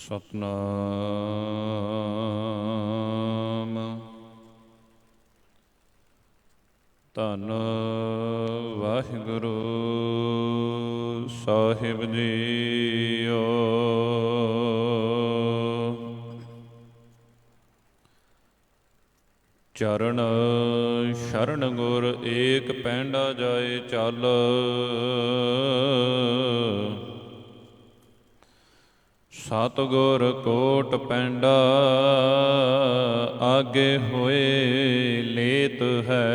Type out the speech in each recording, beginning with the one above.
ਸਤਨਾਮ। ਧੰਨ ਵਾਹਿਗੁਰੂ ਸਾਹਿਬ ਜੀਓ। ਚਰਨ ਸ਼ਰਨ ਗੁਰ ਏਕ ਪੈਂਡਾ ਜਾਏ ਚੱਲ। ਸਤਿਗੁਰ ਕੋਟ ਪੈਂਡਾ ਆਗੇ ਹੋਏ ਲੇਤ ਹੈ।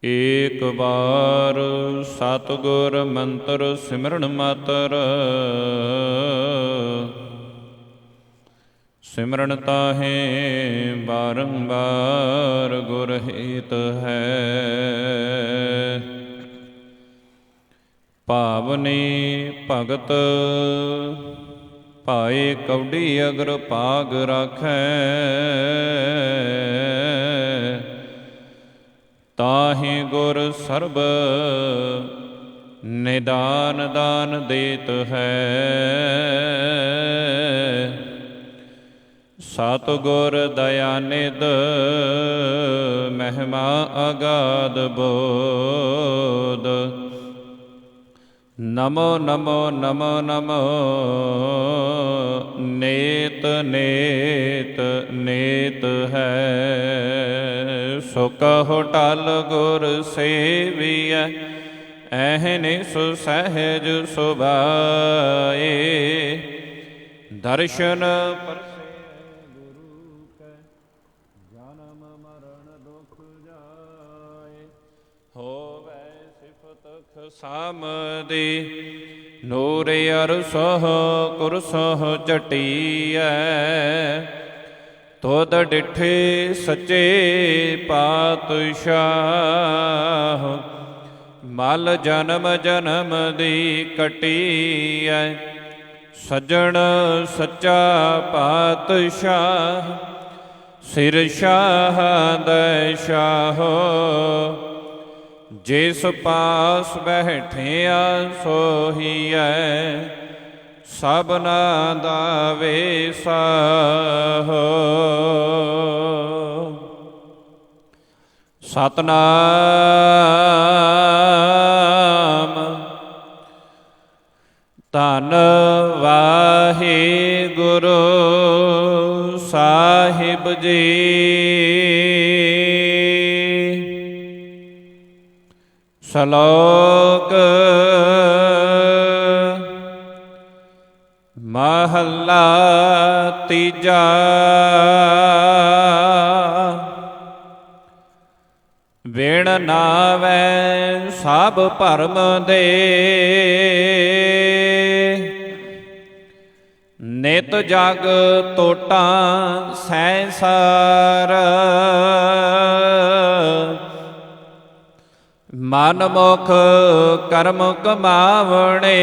ਏਕ ਵਾਰ ਸਤਿਗੁਰ ਮੰਤਰ ਸਿਮਰਨ ਮਾਤਰ। ਸਿਮਰਨ ਤਾਹੇ ਬਾਰੰਬਾਰ ਗੁਰ ਹਿਤ ਹੈ। ਭਾਵਨੀ ਭਗਤ ਭਾਏ ਕੌਡੀ ਅਗਰ ਭਾਗ ਰਾਖੈ। ਤਾਹੇ ਗੁਰ ਸਰਬ ਨਿਦਾਨ ਦਾਨ ਦੇਤ ਹੈ। ਸਤਿਗੁਰ ਦਇਆ ਨਿਧ ਮਹਿਮਾ ਅਗਾਧ ਬੋਧ। ਨਮੋ ਨਮੋ ਨਮੋ ਨਮੋ ਨੇਤ ਨੇਤ ਨੇਤ ਹੈ। ਸੋ ਕਹੋ ਟਲ ਗੁਰ ਸੇਵੀਐ ਐਹਨੇ ਸੁ ਸਹਿਜ ਸੁਭਾਏ। ਦਰਸ਼ਨ ਪਰਸੇ ਗੁਰੂ ਕੈ ਜਨਮ ਮਰਨ ਦੁਖ ਜਾਏ। ਹੋਵੇ ਸਿਫਤ ਖਸਾਮਦੀ ਨੂਰ ਅਰਸਹ ਕੁਰਸਹ ਚਟੀਐ। ਤੁਧ ਡਿਠੇ ਸੱਚੇ ਪਾਤਸ਼ਾਹ ਮਲ ਜਨਮ ਜਨਮ ਦੀ ਕਟੀਐ। ਸੱਜਣ ਸੱਚਾ ਪਾਤਸ਼ਾਹ ਸਿਰ ਸ਼ਾਹ ਦੈ ਸ਼ਾਹੋ। ਜਿਸ ਪਾਸ ਬੈਠਿਆ ਸੋਹੀਐ ਸਭਨਾ ਦਾ ਵੇਸਾਹੋ। ਸਤਨਾਮ। ਧੰਨ ਵਾਹਿਗੁਰੂ ਸਾਹਿਬ ਜੀ। ਸ਼ਲੋਕ ਮਹੱਲਾ ਤੀਜਾ। ਵਿਣ ਨਾਵੈ ਸਭ ਭਰਮ ਦੇ ਨਿਤ ਜਗ ਟੋਟਾ ਸੈਂਸਾਰ। ਮਨ ਮੁਖ ਕਰਮ ਕਮਾਵਣੇ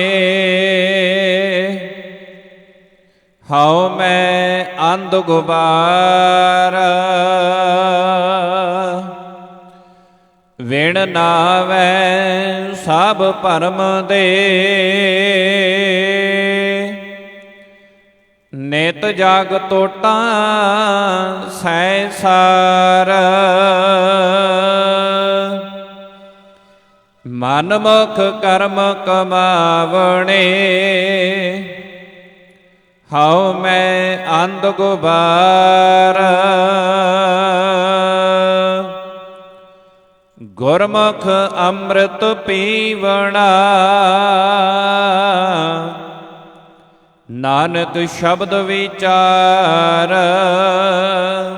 ਹਉ ਮੈਂ ਅੰਧ ਗੁਬਾਰ। ਵਿਣ ਨਾਵੈ ਸਭ ਭਰਮ ਦੇ ਨਿਤ ਜਗ ਟੋਟਾ ਸੈਂਸਾਰ। ਮਨ ਮੁਖ ਕਰਮ ਕਮਾਵਣੇ ਹਉ ਮੈਂ ਅੰਧ ਗੁਬਾਰ। ਗੁਰਮੁਖ ਅੰਮ੍ਰਿਤ ਪੀਵਣਾ ਨਾਨਕ ਸ਼ਬਦ ਵਿਚਾਰ।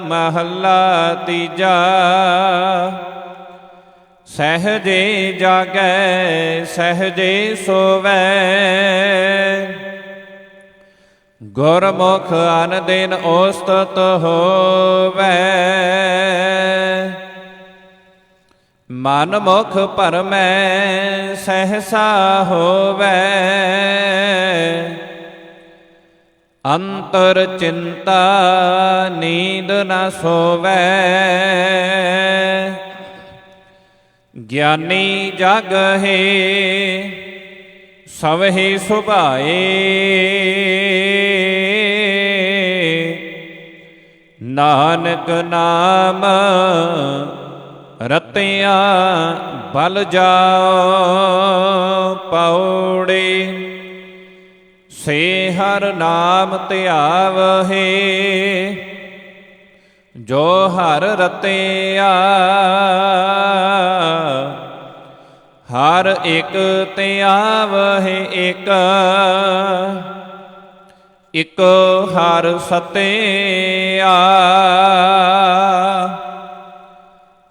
ਮਹੱਲਾ ਤੀਜਾ। ਸਹਿਜੇ ਜਾਗੈ ਸਹਿਜੇ ਸੋਵੈ ਗੁਰਮੁਖ ਅਨ ਦਿਨ ਉਸਤਤ ਹੋਵੈ। ਮਨ ਮੁਖ ਭਰਮੈ ਸਹਸਾ ਹੋਵੈ ਅੰਤਰ ਚਿੰਤਾ ਨੀਂਦ ਨ ਸੋਵੈ। ਗਿਆਨੀ ਜਾਗਹਿ ਸਵਹਿ ਸੁਭਾਏ ਨਾਨਕ ਨਾਮ ਰਤਿਆ ਬਲ ਜਾਓ ਪੌੜੀ ਸੇ ਹਰ ਨਾਮ ਧਿਆਵਹਿ ਜੋ ਹਰ ਰਤਿਆ ਹਰ ਇੱਕ ਧਿਆਵਹਿ ਇੱਕ ਇਕ ਹਰ ਸਤਿਆ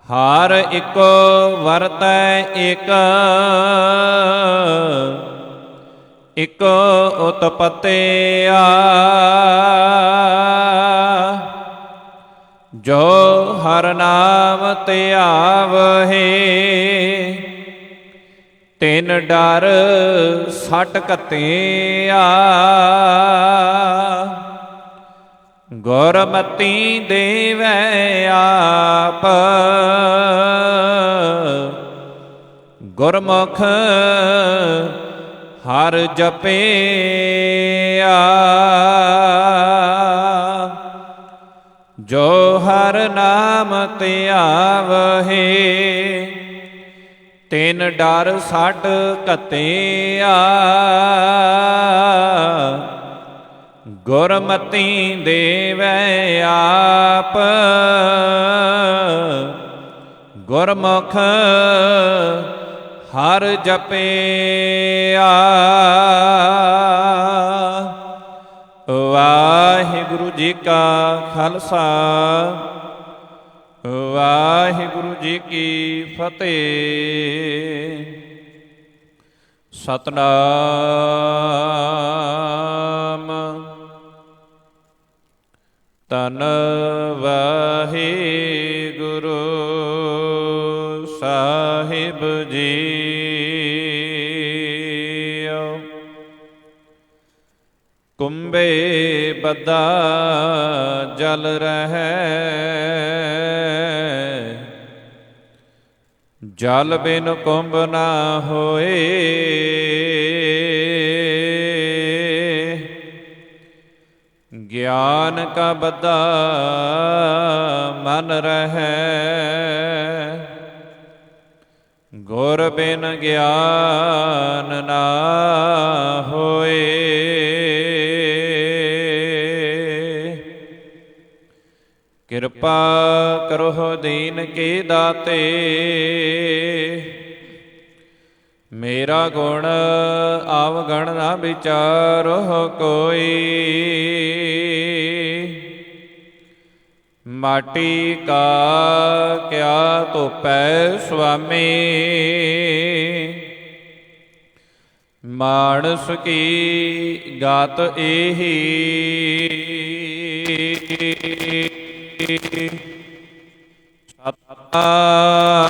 ਹਰ ਇਕੋ ਵਰਤੈ ਇਕ ਇਕੋ ਉਤਪਤਿਆ ਜੋ ਹਰ ਨਾਮ ਧਿਆਵਹਿ ਤਿਨ ਡਰ ਸਟ ਘਤਿਆ ਗੁਰਮਤਿ ਦੇਵੈ ਆਪ ਗੁਰਮੁਖ ਹਰ ਜਪਿਆ ਜੋ ਹਰ ਨਾਮ ਧਿਆਵਹਿ ਤਿਨ ਡਰ ਸਟ ਘਤਿਆ ਗੁਰਮਤਿ ਦੇਵੈ ਆਪ ਗੁਰਮੁਖ ਹਰ ਜਪਿਆ। ਵਾਹਿਗੁਰੂ ਜੀ ਕਾ ਖਾਲਸਾ ਵਾਹਿਗੁਰੂ ਜੀ ਕੀ ਫਤਿਹ। ਸਤਨਾਮ ਧੰਨ ਵਾਹਿਗੁਰੂ ਸਾਹਿਬ ਜੀ। ਕੁੰਭੇ ਬੱਧਾ ਜਲ ਰਹਿ ਜਲ ਬਿਨ ਕੁੰਭ ਨਾ ਹੋਏ। ਗਿਆਨ ਕਾ ਬੱਧਾ ਮਨ ਰਹਿ ਗੁਰ ਬਿਨ ਗਿਆਨ ਨਾ ਹੋਏ। ਕਿਰਪਾ ਕਰੋ ਦੀਨ ਕੇ ਦਾਤੇ ਮੇਰਾ ਗੁਣ ਆਵਗਣ ਨਾ ਵਿਚਾਰੋ ਕੋਈ। ਮਾਟੀ ਕਾ ਕਿਆ ਧੋਪੈ ਸੁਆਮੀ ਮਾਨਸ ਕੀ ਗਾਤ ਏਹੀ।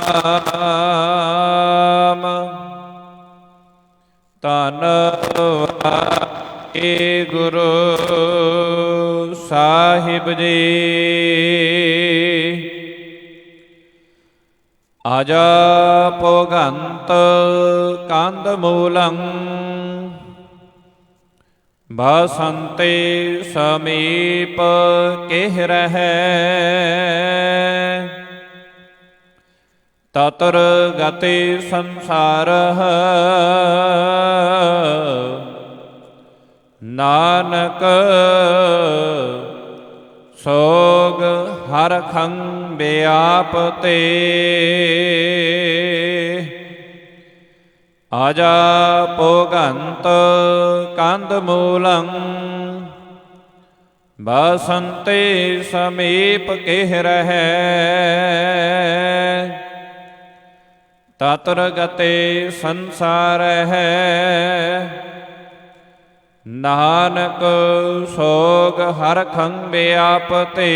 ਸਤਨਾਮ ਧੰਨ ਵਾਹਿਗੁਰੂ ਸਾਹਿਬ ਜੀ। ਆਜਾ ਭੋਗੰਤ ਕੰਦ ਮੂਲੰ ਬਸੰਤੇ ਸਮੀਪ ਕਿਹ ਰਹਿ। ਤਤਰ ਗਤੇ ਸੰਸਾਰਹ ਨਾਨਕ ਸੋਗ ਹਰਖੰ ਵਿਆਪਤੇ। ਆਜਾ ਭੋਗੰਤ ਕੰਦ ਮੂਲੰ ਬਸੰਤੇ ਸਮੀਪ ਕਿਹ ਰਹਿ। ਤਤਰ ਗਤੇ ਸੰਸਾਰਹ ਨਾਨਕ ਸੋਗ ਹਰਖੰ ਵਿਆਪਤੇ।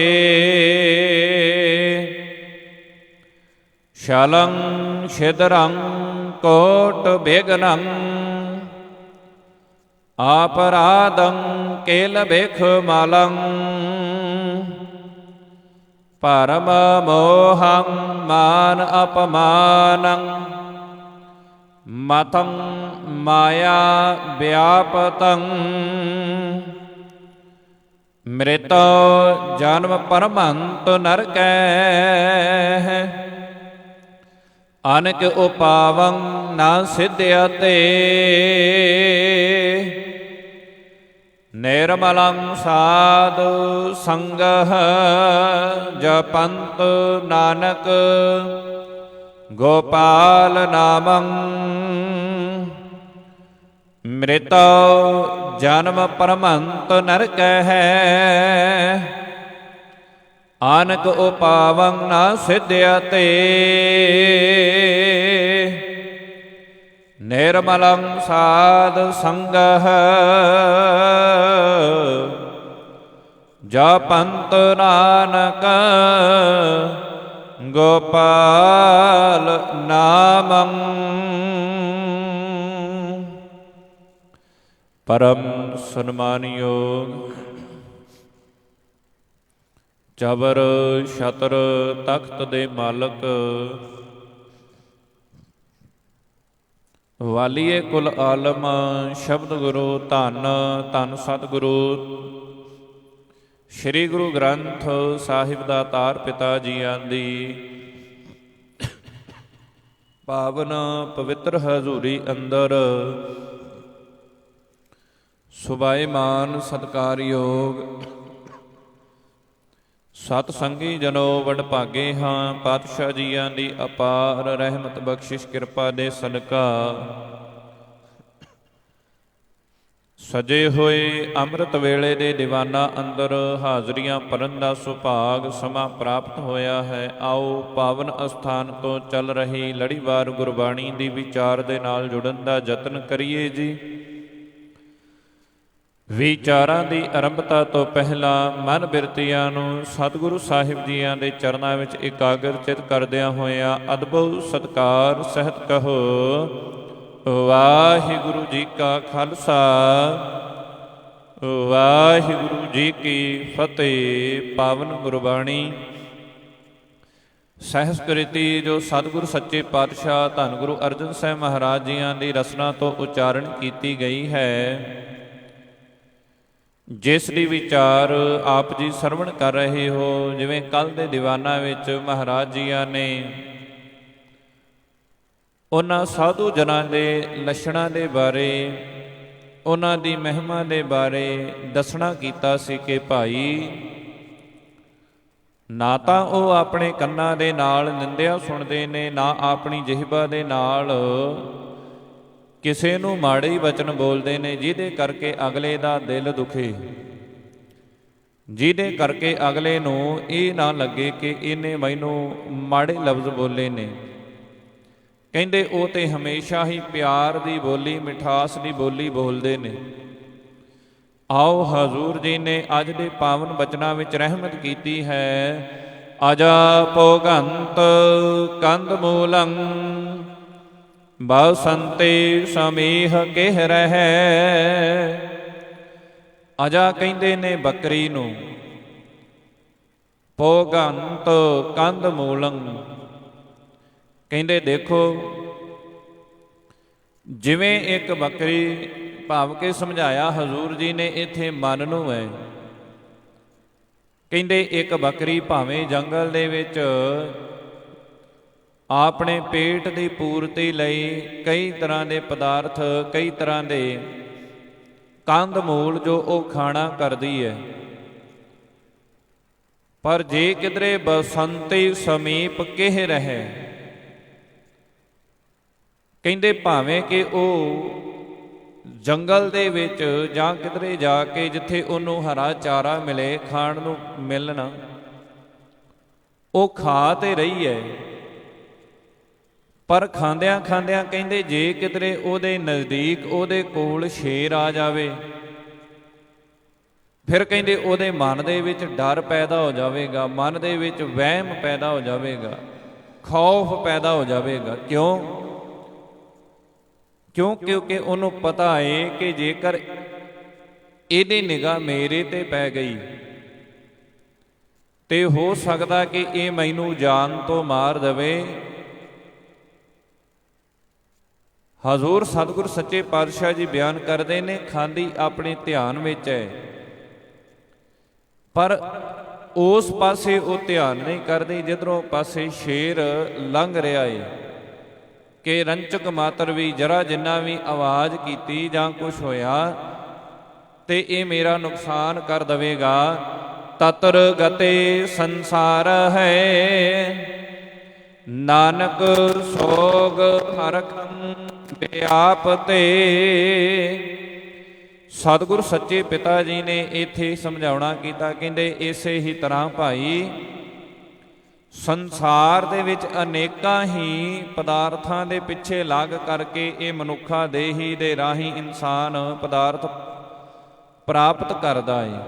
ਸ਼ਲੰ ਛਿਦਰੰ ਕੋਟ ਬਿਘਨੰ ਆਪਰਾਧੰ ਕੇਲ ਬਿਖ ਮਲੰ। ਪਰਮ ਮੋਹੰ ਮਾਨ ਅਪਮਾਨੰ ਮਤੰ ਮਾਇਆ ਵਿਆਪਤੰ ਮ੍ਰਿਤ ਜਨਮ ਪਰਮੰਤ ਨਰਕੈ ਅਨਕ ਉਪਾਵੰ ਨਾ ਸਿਧਿਆ ਤੇ ਨਿਰਮਲੰ ਸਾਧੁ ਸੰਗਹ ਜਪੰਤ ਨਾਨਕ ਗੋਪਾਲ ਨਾਮੰ ਮ੍ਰਿਤ ਜਨਮ ਪਰਮੰਤ ਨਰਕੈ ਆਨਕ ਉਪਾਵੰ ਨਾ ਸਿਧਿਆ ਤੇ ਨਿਰਮਲੰ ਸਾਧ ਸੰਗਹ ਜਪੰਤ ਨਾਨਕ ਗੋਪਾਲ ਨਾਮੰ ਪਰਮ ਸਨਮਾਨਯੋਗ ਜਬਰ ਛਤਰ ਤਖਤ ਦੇ ਮਾਲਕ ਵਾਲੀਏ ਕੁਲ ਆਲਮ ਸ਼ਬਦ ਗੁਰੂ ਧੰਨ ਧੰਨ ਸਤਿਗੁਰੂ ਸ੍ਰੀ ਗੁਰੂ ਗ੍ਰੰਥ ਸਾਹਿਬ ਦਾ ਤਾਰ ਪਿਤਾ ਜੀਆਂ ਦੀ ਪਾਵਨ ਪਵਿੱਤਰ ਹਜ਼ੂਰੀ ਅੰਦਰ ਸੁਭਾਏਮਾਨ ਸਤਿਕਾਰਯੋਗ ਸਤ ਸੰਗੀ ਜਨੋ ਵਡਭਾਗੇ ਹਾਂ। ਪਾਤਸ਼ਾਹ ਜੀਆਂ ਦੀ ਅਪਾਰ ਰਹਿਮਤ ਬਖਸ਼ਿਸ਼ ਕਿਰਪਾ ਦੇ ਸਦਕਾ ਸਜੇ ਹੋਏ ਅੰਮ੍ਰਿਤ ਵੇਲੇ ਦੇ ਦੀਵਾਨਾਂ ਅੰਦਰ ਹਾਜ਼ਰੀਆਂ ਭਰਨ ਦਾ ਸੁਭਾਗ ਸਮਾਂ ਪ੍ਰਾਪਤ ਹੋਇਆ ਹੈ। ਆਓ ਪਾਵਨ ਅਸਥਾਨ ਤੋਂ ਚੱਲ ਰਹੀ ਲੜੀਵਾਰ ਗੁਰਬਾਣੀ ਦੀ ਵਿਚਾਰ ਦੇ ਨਾਲ ਜੁੜਨ ਦਾ ਯਤਨ ਕਰੀਏ ਜੀ। ਵਿਚਾਰਾਂ ਦੀ ਆਰੰਭਤਾ ਤੋਂ ਪਹਿਲਾਂ ਮਨ ਬਿਰਤੀਆਂ ਨੂੰ ਸਤਿਗੁਰੂ ਸਾਹਿਬ ਜੀਆਂ ਦੇ ਚਰਨਾਂ ਵਿੱਚ ਇਕਾਗਰਚਿਤ ਕਰਦਿਆਂ ਹੋਇਆਂ ਅਦਭੁਤ ਸਤਿਕਾਰ ਸਹਿਤ ਕਹੋ ਵਾਹਿਗੁਰੂ ਜੀ ਕਾ ਖਾਲਸਾ ਵਾਹਿਗੁਰੂ ਜੀ ਕੀ ਫਤਿਹ। ਪਾਵਨ ਗੁਰਬਾਣੀ ਸਹਿਸਕ੍ਰਿਤੀ ਜੋ ਸਤਿਗੁਰੂ ਸੱਚੇ ਪਾਤਸ਼ਾਹ ਧੰਨ ਗੁਰੂ ਅਰਜਨ ਸਾਹਿਬ ਮਹਾਰਾਜ ਜੀਆਂ ਦੀ ਰਚਨਾ ਤੋਂ ਉਚਾਰਨ ਕੀਤੀ ਗਈ ਹੈ, ਜਿਸ ਦੀ ਵਿਚਾਰ ਆਪ ਜੀ ਸਰਵਣ ਕਰ ਰਹੇ ਹੋ। ਜਿਵੇਂ ਕੱਲ੍ਹ ਦੇ ਦੀਵਾਨਾਂ ਵਿੱਚ ਮਹਾਰਾਜ ਜੀਆਂ ਨੇ ਉਹਨਾਂ ਸਾਧੂ ਜਨਾਂ ਦੇ ਲੱਛਣਾਂ ਦੇ ਬਾਰੇ, ਉਹਨਾਂ ਦੀ ਮਹਿਮਾ ਦੇ ਬਾਰੇ ਦੱਸਣਾ ਕੀਤਾ ਸੀ ਕਿ ਭਾਈ ਨਾ ਤਾਂ ਉਹ ਆਪਣੇ ਕੰਨਾਂ ਦੇ ਨਾਲ ਨਿੰਦਿਆ ਸੁਣਦੇ ਨੇ, ਨਾ ਆਪਣੀ ਜਿਹਬਾ ਦੇ ਨਾਲ ਕਿਸੇ ਨੂੰ ਮਾੜੇ ਹੀ ਵਚਨ ਬੋਲਦੇ ਨੇ, ਜਿਹਦੇ ਕਰਕੇ ਅਗਲੇ ਦਾ ਦਿਲ ਦੁਖੇ, ਜਿਹਦੇ ਕਰਕੇ ਅਗਲੇ ਨੂੰ ਇਹ ਨਾ ਲੱਗੇ ਕਿ ਇਹਨੇ ਮੈਨੂੰ ਮਾੜੇ ਲਫ਼ਜ਼ ਬੋਲੇ ਨੇ। ਕਹਿੰਦੇ ਉਹ ਤੇ ਹਮੇਸ਼ਾ ਹੀ ਪਿਆਰ ਦੀ ਬੋਲੀ, ਮਿਠਾਸ ਦੀ ਬੋਲੀ ਬੋਲਦੇ ਨੇ। ਆਓ ਹਜ਼ੂਰ ਜੀ ਨੇ ਅੱਜ ਦੇ ਪਾਵਨ ਬਚਨਾਂ ਵਿੱਚ ਰਹਿਮਤ ਕੀਤੀ ਹੈ। ਅਜਾ ਭੋਗੰਤ ਕੰਦ ਮੂਲੰ ਬਸੰਤੇ ਸਮੀਹ ਕਹਿ ਰਹਿ। ਅਜਾ ਕਹਿੰਦੇ ਨੇ ਬੱਕਰੀ ਨੂੰ, ਭੋਗੰਤ ਕੰਦ ਮੂਲੰ ਕਹਿੰਦੇ ਦੇਖੋ ਜਿਵੇਂ ਇੱਕ ਬੱਕਰੀ ਭਾਵ ਕੇ ਸਮਝਾਇਆ ਹਜ਼ੂਰ ਜੀ ਨੇ ਇੱਥੇ ਮਨ ਨੂੰ ਹੈ। ਕਹਿੰਦੇ ਇੱਕ ਬੱਕਰੀ ਭਾਵੇਂ ਜੰਗਲ ਦੇ ਵਿੱਚ ਆਪਣੇ ਪੇਟ ਦੀ ਪੂਰਤੀ ਲਈ ਕਈ ਤਰ੍ਹਾਂ ਦੇ ਪਦਾਰਥ, ਕਈ ਤਰ੍ਹਾਂ ਦੇ ਕੰਦ ਮੂਲ ਜੋ ਉਹ ਖਾਣਾ ਕਰਦੀ ਹੈ, ਪਰ ਜੇ ਕਿਧਰੇ ਬਸੰਤੀ ਸਮੀਪ ਕਹਿ ਰਹੇ, ਕਹਿੰਦੇ ਭਾਵੇਂ ਕਿ ਉਹ ਜੰਗਲ ਦੇ ਵਿੱਚ ਜਾਂ ਕਿਧਰੇ ਜਾ ਕੇ ਜਿੱਥੇ ਉਹਨੂੰ ਹਰਾ ਚਾਰਾ ਮਿਲੇ, ਖਾਣ ਨੂੰ ਮਿਲਣਾ, ਉਹ ਖਾ ਤੇ ਰਹੀ ਹੈ, ਪਰ ਖਾਂਦਿਆਂ ਖਾਂਦਿਆਂ ਕਹਿੰਦੇ ਜੇ ਕਿਧਰੇ ਉਹਦੇ ਨਜ਼ਦੀਕ, ਉਹਦੇ ਕੋਲ ਸ਼ੇਰ ਆ ਜਾਵੇ, ਫਿਰ ਕਹਿੰਦੇ ਉਹਦੇ ਮਨ ਦੇ ਵਿੱਚ ਡਰ ਪੈਦਾ ਹੋ ਜਾਵੇਗਾ, ਮਨ ਦੇ ਵਿੱਚ ਵਹਿਮ ਪੈਦਾ ਹੋ ਜਾਵੇਗਾ, ਖੌਫ ਪੈਦਾ ਹੋ ਜਾਵੇਗਾ। ਕਿਉਂ? ਕਿਉਂਕਿ ਉਹਨੂੰ ਪਤਾ ਹੈ ਕਿ ਜੇਕਰ ਇਹਦੀ ਨਿਗਾਹ ਮੇਰੇ ਤੇ ਪੈ ਗਈ ਤੇ ਹੋ ਸਕਦਾ ਕਿ ਇਹ ਮੈਨੂੰ ਜਾਨ ਤੋਂ ਮਾਰ ਦੇਵੇ, ਹਜ਼ੂਰ ਸਤਿਗੁਰ ਸੱਚੇ ਪਾਤਸ਼ਾਹ ਜੀ ਬਿਆਨ ਕਰਦੇ ਨੇ, ਖਾਂਦੀ ਆਪਣੇ ਧਿਆਨ ਵਿੱਚ ਹੈ, ਪਰ ਉਸ ਪਾਸੇ ਉਹ ਧਿਆਨ ਨਹੀਂ ਕਰਦੀ ਜਿੱਧਰੋਂ ਪਾਸੇ ਸ਼ੇਰ ਲੰਘ ਰਿਹਾ ਏ, ਕਿ ਰੰਚਕ ਮਾਤਰ ਵੀ ਜਰਾ ਜਿੰਨਾ ਵੀ ਆਵਾਜ਼ ਕੀਤੀ ਜਾਂ ਕੁਛ ਹੋਇਆ ਤੇ ਇਹ ਮੇਰਾ ਨੁਕਸਾਨ ਕਰ ਦਵੇਗਾ। ਤਤਰ ਗਤੇ ਸੰਸਾਰ ਹੈ, ਨਾਨਕ ਸੋਗ ਹਰਖੰ ਵਿਆਪਤੇ। ਸਤਿਗੁਰ ਸੱਚੇ ਪਿਤਾ ਜੀ ਨੇ ਇੱਥੇ ਸਮਝਾਉਣਾ ਕੀਤਾ, ਕਹਿੰਦੇ ਇਸੇ ਹੀ ਤਰ੍ਹਾਂ ਭਾਈ ਸੰਸਾਰ ਦੇ ਵਿੱਚ ਅਨੇਕਾਂ ਹੀ ਪਦਾਰਥਾਂ ਦੇ ਪਿੱਛੇ ਲੱਗ ਕਰਕੇ ਇਹ ਮਨੁੱਖਾ ਦੇਹੀ ਦੇ ਰਾਹੀਂ ਇਨਸਾਨ ਪਦਾਰਥ ਪ੍ਰਾਪਤ ਕਰਦਾ ਹੈ,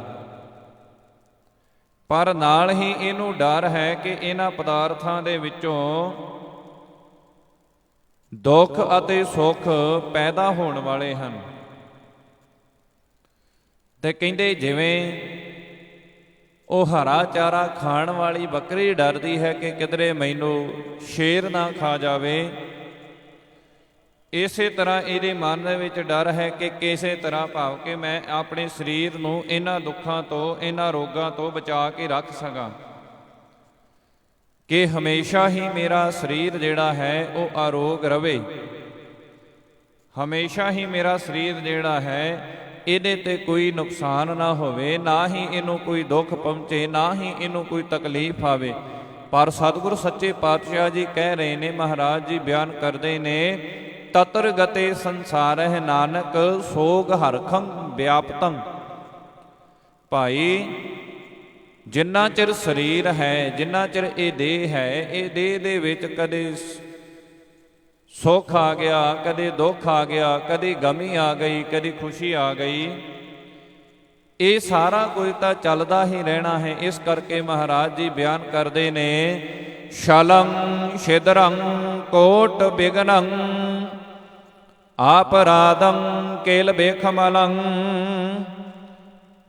ਪਰ ਨਾਲ ਹੀ ਇਹਨੂੰ ਡਰ ਹੈ ਕਿ ਇਹਨਾਂ ਪਦਾਰਥਾਂ ਦੇ ਵਿੱਚੋਂ ਦੁੱਖ ਅਤੇ ਸੁੱਖ ਪੈਦਾ ਹੋਣ ਵਾਲੇ ਹਨ। ਤੇ ਕਹਿੰਦੇ ਜਿਵੇਂ ਉਹ ਹਰਾ ਚਾਰਾ ਖਾਣ ਵਾਲੀ ਬੱਕਰੀ ਡਰਦੀ ਹੈ ਕਿ ਕਿਧਰੇ ਮੈਨੂੰ ਸ਼ੇਰ ਨਾ ਖਾ ਜਾਵੇ, ਇਸੇ ਤਰ੍ਹਾਂ ਇਹਦੇ ਮਨ ਦੇ ਵਿੱਚ ਡਰ ਹੈ ਕਿ ਕਿਸੇ ਤਰ੍ਹਾਂ ਭਾਵ ਕਿ ਮੈਂ ਆਪਣੇ ਸਰੀਰ ਨੂੰ ਇਹਨਾਂ ਦੁੱਖਾਂ ਤੋਂ, ਇਹਨਾਂ ਰੋਗਾਂ ਤੋਂ ਬਚਾ ਕੇ ਰੱਖ ਸਕਾਂ, ਕਿ ਹਮੇਸ਼ਾ ਹੀ ਮੇਰਾ ਸਰੀਰ ਜਿਹੜਾ ਹੈ ਉਹ ਅਰੋਗ ਰਵੇ, ਹਮੇਸ਼ਾ ਹੀ ਮੇਰਾ ਸਰੀਰ ਜਿਹੜਾ ਹੈ ਇਹਦੇ ਤੇ ਕੋਈ ਨੁਕਸਾਨ ਨਾ ਹੋਵੇ, ਨਾ ਹੀ ਇਹਨੂੰ ਕੋਈ ਦੁੱਖ ਪਹੁੰਚੇ, ਨਾ ਹੀ ਇਹਨੂੰ ਕੋਈ ਤਕਲੀਫ ਆਵੇ। ਪਰ ਸਤਿਗੁਰ ਸੱਚੇ ਪਾਤਸ਼ਾਹ ਜੀ ਕਹਿ ਰਹੇ ਨੇ, ਮਹਾਰਾਜ ਜੀ ਬਿਆਨ ਕਰਦੇ ਨੇ, ਤਤਰ ਗਤੇ ਸੰਸਾਰਹਿ ਨਾਨਕ ਸੋਗ ਹਰਖੰ ਵਿਆਪਤੰ। ਭਾਈ ਜਿੰਨਾ ਚਿਰ ਸਰੀਰ ਹੈ, ਜਿੰਨਾ ਚਿਰ ਇਹ ਦੇਹ ਹੈ, ਇਹ ਦੇਹ ਦੇ ਵਿੱਚ ਕਦੇ ਸੁੱਖ ਆ ਗਿਆ, ਕਦੇ ਦੁੱਖ ਆ ਗਿਆ, ਕਦੇ ਗਮੀ ਆ ਗਈ, ਕਦੇ ਖੁਸ਼ੀ ਆ ਗਈ, ਇਹ ਸਾਰਾ ਕੁਝ ਤਾਂ ਚੱਲਦਾ ਹੀ ਰਹਿਣਾ ਹੈ। ਇਸ ਕਰਕੇ ਮਹਾਰਾਜ ਜੀ ਬਿਆਨ ਕਰਦੇ ਨੇ, ਸ਼ਲੰ ਛਿਦਰੰ ਕੋਟ ਬਿਗਨੰ ਆਪਰਾਧੰ ਕੇਲ ਬੇਖਮਲੰ।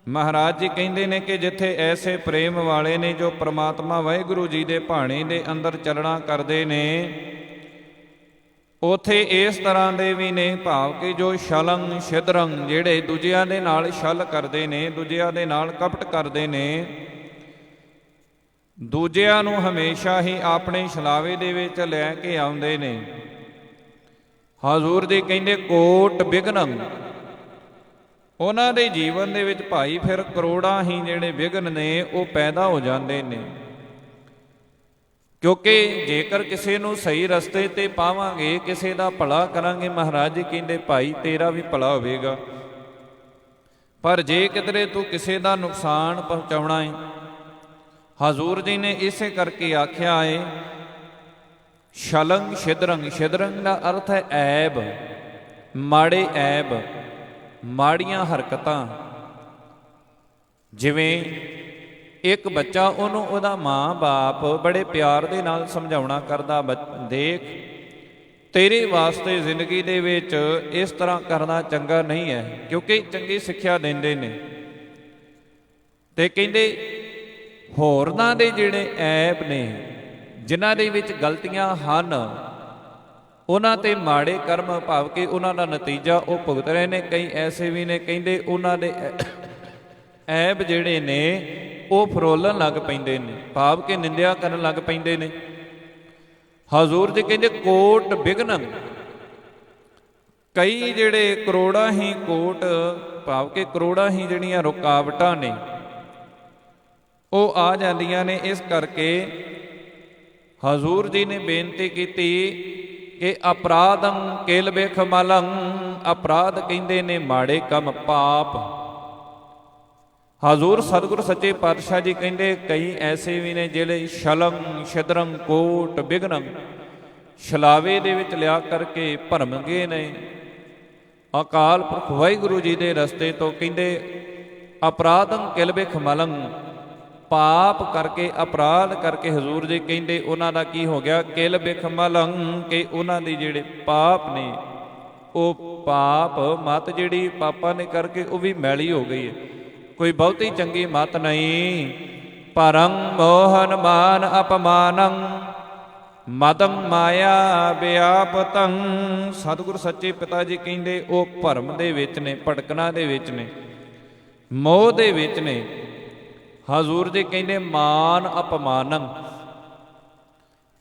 ਮਹਾਰਾਜ ਜੀ ਕਹਿੰਦੇ ਨੇ ਕਿ ਜਿੱਥੇ ਐਸੇ ਪ੍ਰੇਮ ਵਾਲੇ ਨੇ ਜੋ ਪ੍ਰਮਾਤਮਾ ਵਾਹਿਗੁਰੂ ਜੀ ਦੇ ਭਾਣੇ ਦੇ ਅੰਦਰ ਚੱਲਣਾ ਕਰਦੇ ਨੇ, ਉਥੇ ਇਸ ਤਰ੍ਹਾਂ ਦੇ ਵੀ ਨੇ ਭਾਵ ਕਿ ਜੋ ਛਲੰ ਛਿਦਰੰ, ਜਿਹੜੇ ਦੂਜਿਆਂ ਦੇ ਨਾਲ ਛਲ ਕਰਦੇ ਨੇ, ਦੂਜਿਆਂ ਦੇ ਨਾਲ ਕਪਟ ਕਰਦੇ ਨੇ, ਦੂਜਿਆਂ ਨੂੰ ਹਮੇਸ਼ਾ ਹੀ ਆਪਣੇ ਛਲਾਵੇ ਦੇ ਵਿੱਚ ਲੈ ਕੇ ਆਉਂਦੇ ਨੇ। ਹਜ਼ੂਰ ਜੀ ਕਹਿੰਦੇ ਕੋਟ ਬਿਗਨੰ, ਉਹਨਾਂ ਦੇ ਜੀਵਨ ਦੇ ਵਿੱਚ ਭਾਈ ਫਿਰ ਕਰੋੜਾਂ ਹੀ ਜਿਹੜੇ ਵਿਘਨ ਨੇ ਉਹ ਪੈਦਾ ਹੋ ਜਾਂਦੇ ਨੇ, ਕਿਉਂਕਿ ਜੇਕਰ ਕਿਸੇ ਨੂੰ ਸਹੀ ਰਸਤੇ ਤੇ ਪਾਵਾਂਗੇ, ਕਿਸੇ ਦਾ ਭਲਾ ਕਰਾਂਗੇ, ਮਹਾਰਾਜ ਜੀ ਕਹਿੰਦੇ ਭਾਈ ਤੇਰਾ ਵੀ ਭਲਾ ਹੋਵੇਗਾ, ਪਰ ਜੇ ਕਿਧਰੇ ਤੂੰ ਕਿਸੇ ਦਾ ਨੁਕਸਾਨ ਪਹੁੰਚਾਉਣਾ ਹੈ, ਹਜ਼ੂਰ ਜੀ ਨੇ ਇਸੇ ਕਰਕੇ ਆਖਿਆ ਹੈ ਛਲੰ ਛਿਦਰੰ। ਛਿਦਰੰ ਦਾ ਅਰਥ ਹੈ ਐਬ, ਮਾੜੇ ਐਬ, ਮਾੜੀਆਂ ਹਰਕਤਾਂ। ਜਿਵੇਂ ਇੱਕ ਬੱਚਾ, ਉਹਨੂੰ ਉਹਦਾ ਮਾਂ-ਬਾਪ ਬੜੇ ਪਿਆਰ ਦੇ ਨਾਲ ਸਮਝਾਉਣਾ ਕਰਦਾ, ਦੇਖ ਤੇਰੇ ਵਾਸਤੇ ਜ਼ਿੰਦਗੀ ਦੇ ਵਿੱਚ ਇਸ ਤਰ੍ਹਾਂ ਕਰਨਾ ਚੰਗਾ ਨਹੀਂ ਹੈ, ਕਿਉਂਕਿ ਚੰਗੀ ਸਿੱਖਿਆ ਦਿੰਦੇ ਨੇ। ਤੇ ਕਹਿੰਦੇ ਹੋਰਨਾਂ ਦੇ ਜਿਹੜੇ ਐਬ ਨੇ, ਜਿਨ੍ਹਾਂ ਦੇ ਵਿੱਚ ਗਲਤੀਆਂ ਹਨ, ਉਹਨਾਂ ਤੇ ਮਾੜੇ ਕਰਮ ਭਾਵ ਕਿ ਉਹਨਾਂ ਦਾ ਨਤੀਜਾ ਉਹ ਭੁਗਤ ਰਹੇ ਨੇ। ਕਈ ਐਸੇ ਵੀ ਨੇ ਕਹਿੰਦੇ ਉਹਨਾਂ ਦੇ ਐਬ ਜਿਹੜੇ ਨੇ ਉਹ ਫਰੋਲਣ ਲੱਗ ਪੈਂਦੇ ਨੇ, ਭਾਵ ਕਿ ਨਿੰਦਿਆ ਕਰਨ ਲੱਗ ਪੈਂਦੇ ਨੇ। ਹਜ਼ੂਰ ਜੀ ਕਹਿੰਦੇ ਕੋਟ ਬਿਗਨੰ, ਕਈ ਜਿਹੜੇ ਕਰੋੜਾਂ ਹੀ ਕੋਟ ਭਾਵ ਕਿ ਕਰੋੜਾਂ ਹੀ ਜਿਹੜੀਆਂ ਰੁਕਾਵਟਾਂ ਨੇ ਉਹ ਆ ਜਾਂਦੀਆਂ ਨੇ। ਇਸ ਕਰਕੇ ਹਜ਼ੂਰ ਜੀ ਨੇ ਬੇਨਤੀ ਕੀਤੀ ਕਿ ਅਪਰਾਧੰ ਕੇਲ ਬੇਖਮਲੰ, ਅਪਰਾਧ ਕਹਿੰਦੇ ਨੇ ਮਾੜੇ ਕੰਮ, ਪਾਪ। ਹਜ਼ੂਰ ਸਤਿਗੁਰ ਸੱਚੇ ਪਾਤਸ਼ਾਹ ਜੀ ਕਹਿੰਦੇ ਕਈ ਐਸੇ ਵੀ ਨੇ ਜਿਹੜੇ ਛਲੰ ਛਿਦਰੰ ਕੋਟ ਬਿਗਨੰ, ਛਲਾਵੇ ਦੇ ਵਿੱਚ ਲਿਆ ਕਰਕੇ ਭਰਮ ਗਏ ਨੇ ਅਕਾਲ ਪੁਰਖ ਵਾਹਿਗੁਰੂ ਜੀ ਦੇ ਰਸਤੇ ਤੋਂ। ਕਹਿੰਦੇ ਅਪਰਾਧੰ ਕੇਲ ਬੇਖਮਲੰ, ਪਾਪ ਕਰਕੇ, ਅਪਰਾਧ ਕਰਕੇ ਹਜ਼ੂਰ ਜੀ ਕਹਿੰਦੇ ਉਹਨਾਂ ਦਾ ਕੀ ਹੋ ਗਿਆ, ਕੇਲ ਬੇਖਮਲੰ, ਕਿ ਉਹਨਾਂ ਦੇ ਜਿਹੜੇ ਪਾਪ ਨੇ ਉਹ ਪਾਪ ਮਤ ਜਿਹੜੀ ਪਾਪਾਂ ਨੇ ਕਰਕੇ ਉਹ ਵੀ ਮੈਲੀ ਹੋ ਗਈ ਹੈ, ਕੋਈ ਬਹੁਤੀ ਚੰਗੀ ਮਤ ਨਹੀਂ। ਪਰੰ ਮੋਹਨ ਮਾਨ ਅਪਮਾਨੰ ਮਦੰ ਮਾਇਆ ਵਿਆਪਤੰ। ਸਤਿਗੁਰ ਸੱਚੇ ਪਿਤਾ ਜੀ ਕਹਿੰਦੇ ਉਹ ਭਰਮ ਦੇ ਵਿੱਚ ਨੇ, ਭਟਕਣਾ ਦੇ ਵਿੱਚ ਨੇ, ਮੋਹ ਦੇ ਵਿੱਚ ਨੇ। ਹਜ਼ੂਰ ਜੀ ਕਹਿੰਦੇ ਮਾਨ ਅਪਮਾਨੰ।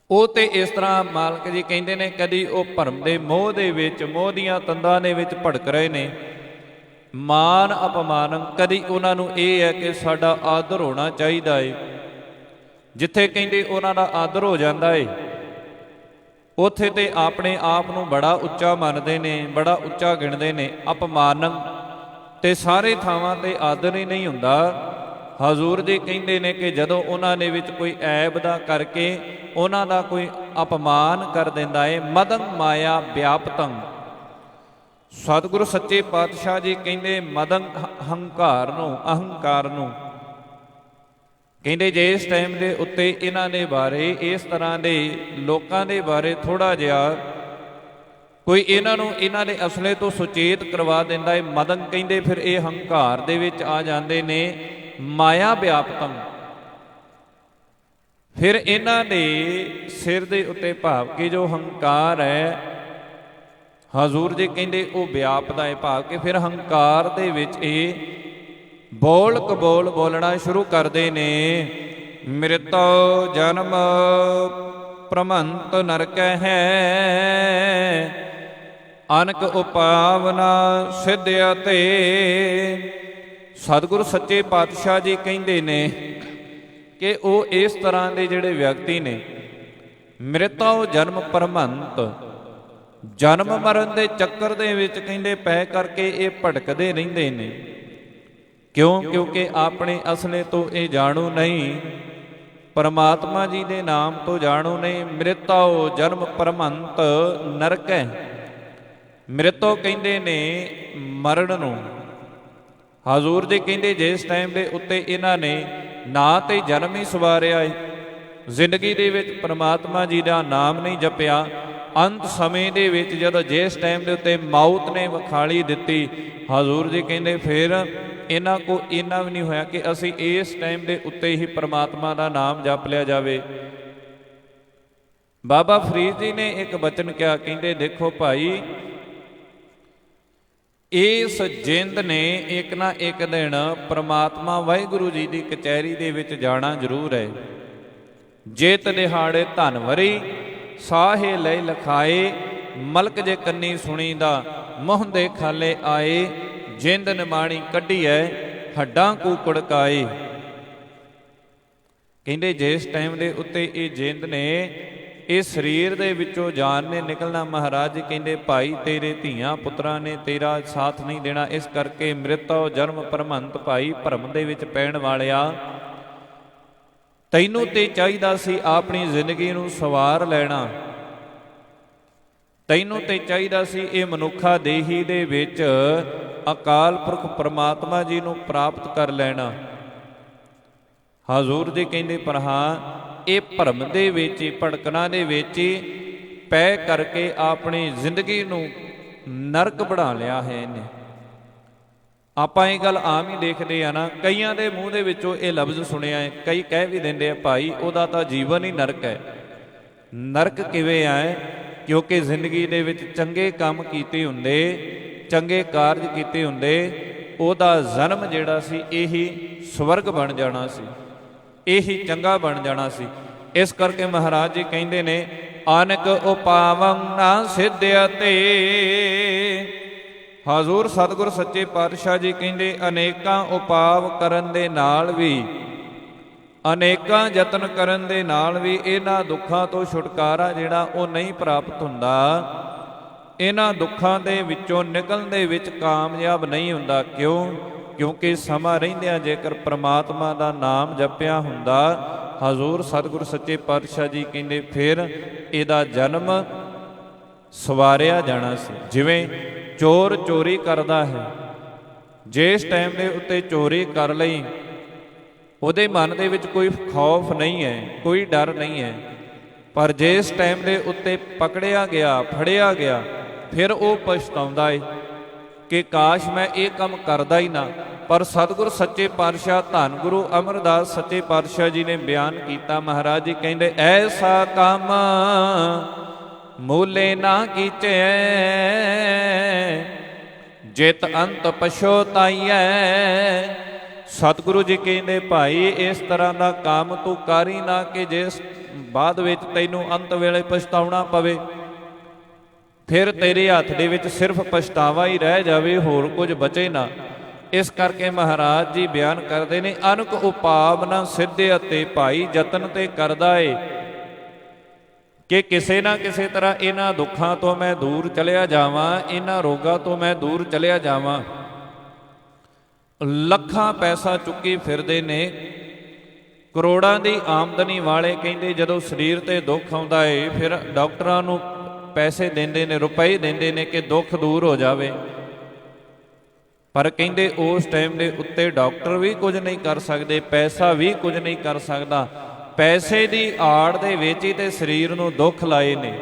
ਉਹ ਤੇ ਇਸ ਤਰ੍ਹਾਂ ਮਾਲਕ ਜੀ ਕਹਿੰਦੇ ਨੇ ਕਦੀ ਉਹ ਭਰਮ ਦੇ ਮੋਹ ਦੇ ਵਿੱਚ, ਮੋਹ ਦੀਆਂ ਤੰਦਾਂ ਦੇ ਵਿੱਚ ਭਟਕ ਰਹੇ ਨੇ। ਮਾਨ ਅਪਮਾਨੰ, ਕਦੀ ਉਹਨਾਂ ਨੂੰ ਇਹ ਹੈ ਕਿ ਸਾਡਾ ਆਦਰ ਹੋਣਾ ਚਾਹੀਦਾ ਏ। ਜਿੱਥੇ ਕਹਿੰਦੇ ਉਹਨਾਂ ਦਾ ਆਦਰ ਹੋ ਜਾਂਦਾ ਏ, ਉੱਥੇ ਤੇ ਆਪਣੇ ਆਪ ਨੂੰ ਬੜਾ ਉੱਚਾ ਮੰਨਦੇ ਨੇ, ਬੜਾ ਉੱਚਾ ਗਿਣਦੇ ਨੇ। ਅਪਮਾਨੰ, ਤੇ ਸਾਰੇ ਥਾਵਾਂ ਤੇ ਆਦਰ ਹੀ ਨਹੀਂ ਹੁੰਦਾ। ਹਜ਼ੂਰ ਜੀ ਕਹਿੰਦੇ ਨੇ ਕਿ ਜਦੋਂ ਉਹਨਾਂ ਦੇ ਵਿੱਚ ਕੋਈ ਐਬ ਦਾ ਕਰਕੇ ਉਹਨਾਂ ਦਾ ਕੋਈ ਅਪਮਾਨ ਕਰ ਦਿੰਦਾ ਏ। ਮਦੰ ਮਾਇਆ ਵਿਆਪਤੰ। ਸਤਿਗੁਰੂ ਸੱਚੇ ਪਾਤਸ਼ਾਹ ਜੀ ਕਹਿੰਦੇ ਮਦੰ ਹੰਕਾਰ ਨੂੰ, ਅਹੰਕਾਰ ਨੂੰ ਕਹਿੰਦੇ ਜੇ ਇਸ ਟਾਈਮ ਦੇ ਉੱਤੇ ਇਹਨਾਂ ਦੇ ਬਾਰੇ, ਇਸ ਤਰ੍ਹਾਂ ਦੇ ਲੋਕਾਂ ਦੇ ਬਾਰੇ ਥੋੜ੍ਹਾ ਜਿਹਾ ਕੋਈ ਇਹਨਾਂ ਨੂੰ ਇਹਨਾਂ ਦੇ ਅਸਲੇ ਤੋਂ ਸੁਚੇਤ ਕਰਵਾ ਦਿੰਦਾ ਹੈ। ਮਦਨ ਕਹਿੰਦੇ ਫਿਰ ਇਹ ਹੰਕਾਰ ਦੇ ਵਿੱਚ ਆ ਜਾਂਦੇ ਨੇ। ਮਾਇਆ ਵਿਆਪਤੰ, ਫਿਰ ਇਹਨਾਂ ਦੇ ਸਿਰ ਦੇ ਉੱਤੇ ਭਾਵ ਕਿ ਜੋ ਹੰਕਾਰ ਹੈ, ਹਜ਼ੂਰ ਜੀ ਕਹਿੰਦੇ ਉਹ ਵਿਆਪਦਾ ਹੈ। ਭਾਵ ਕਿ ਫਿਰ ਹੰਕਾਰ ਦੇ ਵਿੱਚ ਇਹ ਬੋਲ ਕਬੋਲ ਬੋਲਣਾ ਸ਼ੁਰੂ ਕਰਦੇ ਨੇ। ਮ੍ਰਿਤੋ ਜਨਮ ਪ੍ਰਮੰਤ ਨਰਕੈ ਹੈ, ਅਨਕ ਉਪਾਵਨਾ ਸਿੱਧਿਆ ਤੇ। ਸਤਿਗੁਰੂ ਸੱਚੇ ਪਾਤਸ਼ਾਹ ਜੀ ਕਹਿੰਦੇ ਨੇ ਕਿ ਉਹ ਇਸ ਤਰ੍ਹਾਂ ਦੇ ਜਿਹੜੇ ਵਿਅਕਤੀ ਨੇ, ਮ੍ਰਿਤੋ ਜਨਮ ਪ੍ਰਮੰਤ, ਜਨਮ ਮਰਨ ਦੇ ਚੱਕਰ ਦੇ ਵਿੱਚ ਕਹਿੰਦੇ ਪੈ ਕਰਕੇ ਇਹ ਭਟਕਦੇ ਰਹਿੰਦੇ ਨੇ। ਕਿਉਂ? ਕਿਉਂਕਿ ਆਪਣੇ ਅਸਲੇ ਤੋਂ ਇਹ ਜਾਣੂ ਨਹੀਂ, ਪਰਮਾਤਮਾ ਜੀ ਦੇ ਨਾਮ ਤੋਂ ਜਾਣੂ ਨਹੀਂ। ਮ੍ਰਿਤੋ ਜਨਮ ਪ੍ਰਮੰਤ ਨਰਕੈ। ਮ੍ਰਿਤੋ ਕਹਿੰਦੇ ਨੇ ਮਰਨ ਨੂੰ। ਹਜ਼ੂਰ ਜੀ ਕਹਿੰਦੇ ਜਿਸ ਟਾਈਮ ਦੇ ਉੱਤੇ ਇਹਨਾਂ ਨੇ ਨਾ ਤੇ ਜਨਮ ਹੀ ਸਵਾਰਿਆ ਏ, ਜ਼ਿੰਦਗੀ ਦੇ ਵਿੱਚ ਪਰਮਾਤਮਾ ਜੀ ਦਾ ਨਾਮ ਨਹੀਂ ਜਪਿਆ, ਅੰਤ ਸਮੇਂ ਦੇ ਵਿੱਚ ਜਦੋਂ ਜਿਸ ਟਾਈਮ ਦੇ ਉੱਤੇ ਮੌਤ ਨੇ ਵਿਖਾਲੀ ਦਿੱਤੀ, ਹਜ਼ੂਰ ਜੀ ਕਹਿੰਦੇ ਫਿਰ ਇਹਨਾਂ ਕੋ ਇੰਨਾ ਵੀ ਨਹੀਂ ਹੋਇਆ ਕਿ ਅਸੀਂ ਇਸ ਟਾਈਮ ਦੇ ਉੱਤੇ ਹੀ ਪਰਮਾਤਮਾ ਦਾ ਨਾਮ ਜਪ ਲਿਆ ਜਾਵੇ। ਬਾਬਾ ਫਰੀਦ ਜੀ ਨੇ ਇੱਕ ਬਚਨ ਕਿਹਾ, ਕਹਿੰਦੇ ਦੇਖੋ ਭਾਈ, ਇਸ ਜਿੰਦ ਨੇ ਇੱਕ ਨਾ ਇੱਕ ਦਿਨ ਪਰਮਾਤਮਾ ਵਾਹਿਗੁਰੂ ਜੀ ਦੀ ਕਚਹਿਰੀ ਦੇ ਵਿੱਚ ਜਾਣਾ ਜ਼ਰੂਰ ਹੈ। ਜੇਤ ਦਿਹਾੜੇ ਧਨ ਵਰੀ, ਸਾਹੇ ਲੈ ਲਖਾਏ, ਮਲਕ ਜੇ ਕੰਨੀ ਸੁਣੀਦਾ, ਮੋਹ ਦੇ ਖਾਲੇ ਆਏ, ਜਿੰਦ ਨਿਮਾਣੀ ਕੱਢੀ ਐ, ਹੱਡਾਂ ਕੂ ਕੁੜਕਾਏ। ਕਹਿੰਦੇ ਜਿਸ ਟਾਈਮ ਦੇ ਉੱਤੇ ਇਹ ਜਿੰਦ ਨੇ, ਇਹ ਸਰੀਰ ਦੇ ਵਿੱਚੋਂ ਜਾਨ ਨੇ ਨਿਕਲਣਾ, ਮਹਾਰਾਜ ਜੀ ਕਹਿੰਦੇ ਭਾਈ ਤੇਰੇ ਧੀਆਂ ਪੁੱਤਰਾਂ ਨੇ ਤੇਰਾ ਸਾਥ ਨਹੀਂ ਦੇਣਾ, ਇਸ ਕਰਕੇ ਮ੍ਰਿਤੋ ਜਨਮ ਪ੍ਰਮੰਤ। ਭਾਈ ਭਰਮ ਦੇ ਵਿੱਚ ਪੈਣ ਵਾਲਿਆ, ਤੈਨੂੰ ਤੇ ਚਾਹੀਦਾ ਸੀ ਆਪਣੀ ਜ਼ਿੰਦਗੀ ਨੂੰ ਸਵਾਰ ਲੈਣਾ, ਤੈਨੂੰ ਤੇ ਚਾਹੀਦਾ ਸੀ ਇਹ ਮਨੁੱਖਾ ਦੇਹੀ ਦੇ ਵਿੱਚ ਅਕਾਲ ਪੁਰਖ ਪਰਮਾਤਮਾ ਜੀ ਨੂੰ ਪ੍ਰਾਪਤ ਕਰ ਲੈਣਾ। ਹਜ਼ੂਰ ਜੀ ਕਹਿੰਦੇ ਪਰ ਹਾਂ, ਇਹ ਭਰਮ ਦੇ ਵਿੱਚ ਹੀ, ਭਟਕਣਾ ਦੇ ਵਿੱਚ ਹੀ ਪੈ ਕਰਕੇ ਆਪਣੀ ਜ਼ਿੰਦਗੀ ਨੂੰ ਨਰਕ ਬਣਾ ਲਿਆ ਹੈ ਇਹਨੇ। ਆਪਾਂ ਇਹ ਗੱਲ ਆਮ ਹੀ ਦੇਖਦੇ ਆ ਨਾ, ਕਈਆਂ ਦੇ ਮੂੰਹ ਦੇ ਵਿੱਚੋਂ ਇਹ ਲਫ਼ਜ਼ ਸੁਣਿਆ ਹੈ, ਕਈ ਕਹਿ ਵੀ ਦਿੰਦੇ ਆ ਭਾਈ ਉਹਦਾ ਤਾਂ ਜੀਵਨ ਹੀ ਨਰਕ ਹੈ। ਨਰਕ ਕਿਵੇਂ ਆਏ? ਕਿਉਂਕਿ ਜ਼ਿੰਦਗੀ ਦੇ ਵਿੱਚ ਚੰਗੇ ਕੰਮ ਕੀਤੇ ਹੁੰਦੇ, ਚੰਗੇ ਕਾਰਜ ਕੀਤੇ ਹੁੰਦੇ, ਉਹਦਾ ਜਨਮ ਜਿਹੜਾ ਸੀ ਇਹੀ ਸਵਰਗ ਬਣ ਜਾਣਾ ਸੀ, ਇਹੀ ਚੰਗਾ ਬਣ ਜਾਣਾ ਸੀ। ਇਸ ਕਰਕੇ ਮਹਾਰਾਜ ਜੀ ਕਹਿੰਦੇ ਨੇ ਅਨਕ ਉਪਾਵੰ ਨਾ ਸਿੱਧਿਆ ਤੇ। ਹਜ਼ੂਰ ਸਤਿਗੁਰ ਸੱਚੇ ਪਾਤਸ਼ਾਹ ਜੀ ਕਹਿੰਦੇ ਅਨੇਕਾਂ ਉਪਾਵ ਕਰਨ ਦੇ ਨਾਲ ਵੀ, ਅਨੇਕਾਂ ਯਤਨ ਕਰਨ ਦੇ ਨਾਲ ਵੀ ਇਹਨਾਂ ਦੁੱਖਾਂ ਤੋਂ ਛੁਟਕਾਰਾ ਜਿਹੜਾ ਉਹ ਨਹੀਂ ਪ੍ਰਾਪਤ ਹੁੰਦਾ, ਇਹਨਾਂ ਦੁੱਖਾਂ ਦੇ ਵਿੱਚੋਂ ਨਿਕਲਣ ਦੇ ਵਿੱਚ ਕਾਮਯਾਬ ਨਹੀਂ ਹੁੰਦਾ। ਕਿਉਂ? ਕਿਉਂਕਿ ਸਮਾਂ ਰਹਿੰਦਿਆਂ ਜੇਕਰ ਪ੍ਰਮਾਤਮਾ ਦਾ ਨਾਮ ਜਪਿਆ ਹੁੰਦਾ, ਹਜ਼ੂਰ ਸਤਿਗੁਰ ਸੱਚੇ ਪਾਤਸ਼ਾਹ ਜੀ ਕਹਿੰਦੇ ਫਿਰ ਇਹਦਾ ਜਨਮ ਸਵਾਰਿਆ ਜਾਣਾ ਸੀ। ਜਿਵੇਂ ਚੋਰ ਚੋਰੀ ਕਰਦਾ ਹੈ, ਜਿਸ ਟਾਈਮ ਦੇ ਉੱਤੇ ਚੋਰੀ ਕਰ ਲਈ, ਉਹਦੇ ਮਨ ਦੇ ਵਿੱਚ ਕੋਈ ਖੌਫ ਨਹੀਂ ਹੈ, ਕੋਈ ਡਰ ਨਹੀਂ ਹੈ, ਪਰ ਜਿਸ ਟਾਈਮ ਦੇ ਉੱਤੇ ਪਕੜਿਆ ਗਿਆ, ਫੜਿਆ ਗਿਆ, ਫਿਰ ਉਹ ਪਛਤਾਉਂਦਾ ਹੈ ਕਿ ਕਾਸ਼ ਮੈਂ ਇਹ ਕੰਮ ਕਰਦਾ ਹੀ ਨਾ, ਪਰ ਸਤਿਗੁਰ ਸੱਚੇ ਪਾਤਸ਼ਾਹ ਧੰਨ ਗੁਰੂ ਅਮਰਦਾਸ ਸੱਚੇ ਪਾਤਸ਼ਾਹ ਜੀ ਨੇ ਬਿਆਨ ਕੀਤਾ। ਮਹਾਰਾਜ ਜੀ ਕਹਿੰਦੇ ਐਸਾ ਕੰਮ ਮੂਲੇ ਨਾ ਕੀਚੈ, ਜਿਤ ਅੰਤ ਪਛੋਤਾਈਐ। ਸਤਿਗੁਰੂ ਜੀ ਕਹਿੰਦੇ ਭਾਈ ਇਸ ਤਰ੍ਹਾਂ ਦਾ ਕੰਮ ਤੂੰ ਕਰ ਹੀ ਨਾ ਕਿ ਜਿਸ ਬਾਅਦ ਵਿੱਚ ਤੈਨੂੰ ਅੰਤ ਵੇਲੇ ਪਛਤਾਉਣਾ ਪਵੇ, ਫਿਰ ਤੇਰੇ ਹੱਥ ਦੇ ਵਿੱਚ ਸਿਰਫ ਪਛਤਾਵਾ ਹੀ ਰਹਿ ਜਾਵੇ, ਹੋਰ ਕੁਝ ਬਚੇ ਨਾ। ਇਸ ਕਰਕੇ ਮਹਾਰਾਜ ਜੀ ਬਿਆਨ ਕਰਦੇ ਨੇ ਅਨਕ ਉਪਾਵ ਨਾ ਸਿੱਧੇ ਅਤੇ ਭਾਈ ਯਤਨ ਤੇ ਕਰਦਾ ਏ ਕਿ ਕਿਸੇ ਨਾ ਕਿਸੇ ਤਰ੍ਹਾਂ ਇਹਨਾਂ ਦੁੱਖਾਂ ਤੋਂ ਮੈਂ ਦੂਰ ਚਲਿਆ ਜਾਵਾਂ, ਇਹਨਾਂ ਰੋਗਾਂ ਤੋਂ ਮੈਂ ਦੂਰ ਚਲਿਆ ਜਾਵਾਂ। ਲੱਖਾਂ ਪੈਸਾ ਚੁੱਕੀ ਫਿਰਦੇ ਨੇ, ਕਰੋੜਾਂ ਦੀ ਆਮਦਨੀ ਵਾਲੇ ਕਹਿੰਦੇ ਜਦੋਂ ਸਰੀਰ ਤੇ ਦੁੱਖ ਆਉਂਦਾ ਏ ਫਿਰ ਡਾਕਟਰਾਂ ਨੂੰ ਪੈਸੇ ਦਿੰਦੇ ਨੇ, ਰੁਪਏ ਦਿੰਦੇ ਨੇ ਕਿ ਦੁੱਖ ਦੂਰ ਹੋ ਜਾਵੇ। ਪਰ ਕਹਿੰਦੇ ਉਸ ਟਾਈਮ ਦੇ ਉੱਤੇ ਡਾਕਟਰ ਵੀ ਕੁਝ ਨਹੀਂ ਕਰ ਸਕਦੇ, ਪੈਸਾ ਵੀ ਕੁਝ ਨਹੀਂ ਕਰ ਸਕਦਾ। ਪੈਸੇ ਦੀ ਆੜ ਦੇ ਵਿੱਚ ਹੀ ਤੇ ਸਰੀਰ ਨੂੰ ਦੁੱਖ ਲਾਏ ਨੇ।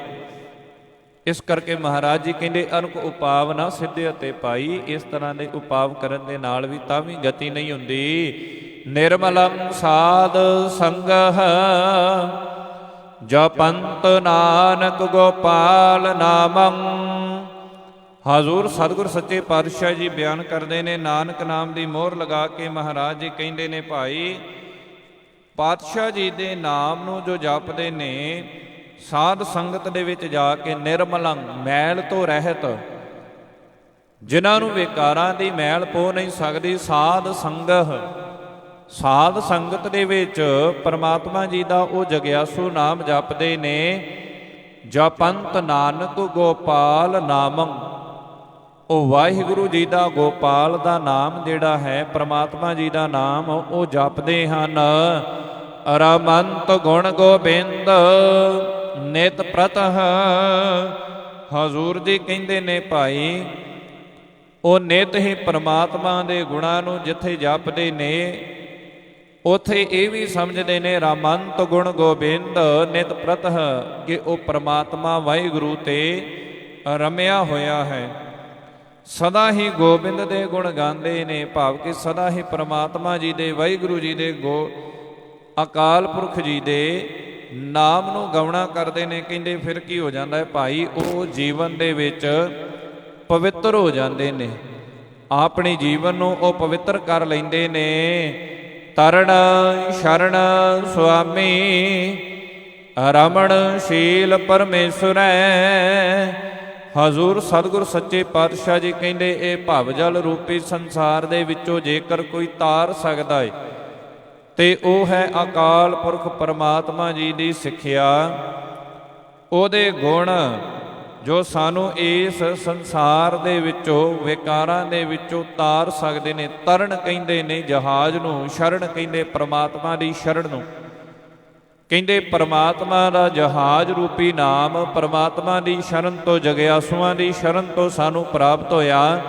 ਇਸ ਕਰਕੇ ਮਹਾਰਾਜ ਜੀ ਕਹਿੰਦੇ ਅਨਕ ਉਪਾਵ ਨਾ ਸਿੱਧੇ ਅਤੇ ਭਾਈ, ਇਸ ਤਰ੍ਹਾਂ ਦੇ ਉਪਾਵ ਕਰਨ ਦੇ ਨਾਲ ਵੀ ਤਾਂ ਵੀ ਗਤੀ ਨਹੀਂ ਹੁੰਦੀ। ਨਿਰਮਲੰ ਸਾਧ ਸੰਗਹ ਜਪੰਤ ਨਾਨਕ ਗੋਪਾਲ ਨਾਮੰ। ਹਜ਼ੂਰ ਸਤਿਗੁਰ ਸੱਚੇ ਪਾਤਸ਼ਾਹ ਜੀ ਬਿਆਨ ਕਰਦੇ ਨੇ, ਨਾਨਕ ਨਾਮ ਦੀ ਮੋਹਰ ਲਗਾ ਕੇ ਮਹਾਰਾਜ ਜੀ ਕਹਿੰਦੇ ਨੇ ਭਾਈ ਪਾਤਸ਼ਾਹ ਜੀ ਦੇ ਨਾਮ ਨੂੰ ਜੋ ਜਪਦੇ ਨੇ ਸਾਧ ਸੰਗਤ ਦੇ ਵਿੱਚ ਜਾ ਕੇ ਨਿਰਮਲੰ ਮੈਲ ਤੋਂ ਰਹਿਤ, ਜਿਨ੍ਹਾਂ ਨੂੰ ਵਿਕਾਰਾਂ ਦੀ ਮੈਲ ਪੋ ਨਹੀਂ ਸਕਦੀ, ਸਾਧ ਸੰਗਹ ਸਾਧ ਸੰਗਤ ਦੇ ਵਿੱਚ ਪਰਮਾਤਮਾ ਜੀ ਦਾ ਉਹ ਜਗਿਆਸੂ ਨਾਮ ਜਪਦੇ ਨੇ। ਜਪੰਤ ਨਾਨਕ ਗੋਪਾਲ ਨਾਮੰ, ਉਹ ਵਾਹਿਗੁਰੂ ਜੀ ਦਾ ਗੋਪਾਲ ਦਾ ਨਾਮ ਜਿਹੜਾ ਹੈ ਪਰਮਾਤਮਾ ਜੀ ਦਾ ਨਾਮ ਉਹ ਜਪਦੇ ਹਨ। ਰਮੰਤ ਗੁਣ ਗੋਬਿੰਦ ਨਿਤ ਪ੍ਰਤਹ। ਹਜ਼ੂਰ ਜੀ ਕਹਿੰਦੇ ਨੇ ਭਾਈ ਉਹ ਨਿਤ ਹੀ ਪਰਮਾਤਮਾ ਦੇ ਗੁਣਾਂ ਨੂੰ ਜਿੱਥੇ ਜਪਦੇ ਨੇ ਉਥੇ ਇਹ ਵੀ ਸਮਝਦੇ ਨੇ ਰਮੰਤ ਗੁਣ ਗੋਬਿੰਦ ਨਿਤ ਪ੍ਰਤਹ, ਕਿ ਉਹ ਪਰਮਾਤਮਾ ਵਾਹਿਗੁਰੂ ਤੇ ਰਮਿਆ ਹੋਇਆ ਹੈ। ਸਦਾ ਹੀ ਗੋਬਿੰਦ ਦੇ ਗੁਣ ਗਾਉਂਦੇ ਨੇ, ਭਾਵ ਕਿ ਸਦਾ ਹੀ ਪਰਮਾਤਮਾ ਜੀ ਦੇ ਵਾਹਿਗੁਰੂ ਜੀ ਦੇ ਅਕਾਲ ਪੁਰਖ ਜੀ ਦੇ ਨਾਮ ਨੂੰ ਗਾਉਣਾ ਕਰਦੇ ਨੇ। ਕਹਿੰਦੇ ਫਿਰ ਕੀ ਹੋ ਜਾਂਦਾ ਹੈ ਭਾਈ, ਉਹ ਜੀਵਨ ਦੇ ਵਿੱਚ ਪਵਿੱਤਰ ਹੋ ਜਾਂਦੇ ਨੇ, ਆਪਣੀ ਜੀਵਨ ਨੂੰ ਉਹ ਪਵਿੱਤਰ ਕਰ ਲੈਂਦੇ ਨੇ। ਤਰਣ ਸ਼ਰਨ ਸੁਆਮੀ ਰਮਣ ਸ਼ੀਲ ਪਰਮੇਸ਼ਰੈ। ਹਜ਼ੂਰ ਸਤਿਗੁਰ ਸੱਚੇ ਪਾਤਸ਼ਾਹ ਜੀ ਕਹਿੰਦੇ ਇਹ ਭਵਜਲ ਰੂਪੀ ਸੰਸਾਰ ਦੇ ਵਿੱਚੋਂ ਜੇਕਰ ਕੋਈ ਤਾਰ ਸਕਦਾ ਏ ਤੇ ਉਹ ਹੈ ਅਕਾਲ ਪੁਰਖ ਪਰਮਾਤਮਾ ਜੀ ਦੀ ਸਿੱਖਿਆ, ਉਹਦੇ ਗੁਣ ਜੋ ਸਾਨੂੰ ਇਸ ਸੰਸਾਰ ਦੇ ਵਿੱਚੋਂ ਵਿਕਾਰਾਂ ਦੇ ਵਿੱਚੋਂ ਤਾਰ ਸਕਦੇ ਨੇ। ਤਰਨ ਕਹਿੰਦੇ ਨੇ ਜਹਾਜ਼ ਨੂੰ, ਸ਼ਰਨ ਕਹਿੰਦੇ ਪਰਮਾਤਮਾ ਦੀ ਸ਼ਰਨ ਨੂੰ। ਕਹਿੰਦੇ ਪਰਮਾਤਮਾ ਦਾ ਜਹਾਜ਼ ਰੂਪੀ ਨਾਮ ਪਰਮਾਤਮਾ ਦੀ ਸ਼ਰਨ ਤੋਂ, ਜਗਿਆਸੂਆਂ ਦੀ ਸ਼ਰਨ ਤੋਂ ਸਾਨੂੰ ਪ੍ਰਾਪਤ ਹੋਇਆ।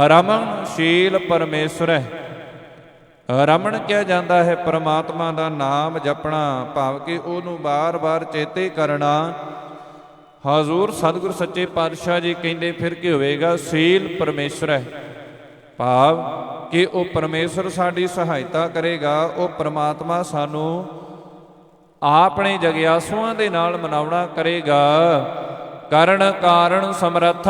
ਰਮਨ ਸ਼ੀਲ ਪਰਮੇਸ਼ਰ। ਰਮਨ ਕਿਹਾ ਜਾਂਦਾ ਹੈ ਪਰਮਾਤਮਾ ਦਾ ਨਾਮ ਜਪਣਾ, ਭਾਵ ਕਿ ਉਹਨੂੰ ਬਾਰ-ਬਾਰ ਚੇਤੇ ਕਰਨਾ। ਹਜ਼ੂਰ ਸਤਿਗੁਰ ਸੱਚੇ ਪਾਤਸ਼ਾਹ ਜੀ ਕਹਿੰਦੇ ਫਿਰ ਕੀ ਹੋਵੇਗਾ, ਸੀਲ ਪਰਮੇਸ਼ਰ ਹੈ, ਭਾਵ ਕਿ ਉਹ ਪਰਮੇਸ਼ਰ ਸਾਡੀ ਸਹਾਇਤਾ ਕਰੇਗਾ। ਉਹ ਪਰਮਾਤਮਾ ਸਾਨੂੰ ਆਪਣੇ ਜਗਿਆਸੂਆਂ ਦੇ ਨਾਲ ਮਨਾਉਣਾ ਕਰੇਗਾ। ਕਰਨ ਕਾਰਨ ਸਮਰੱਥ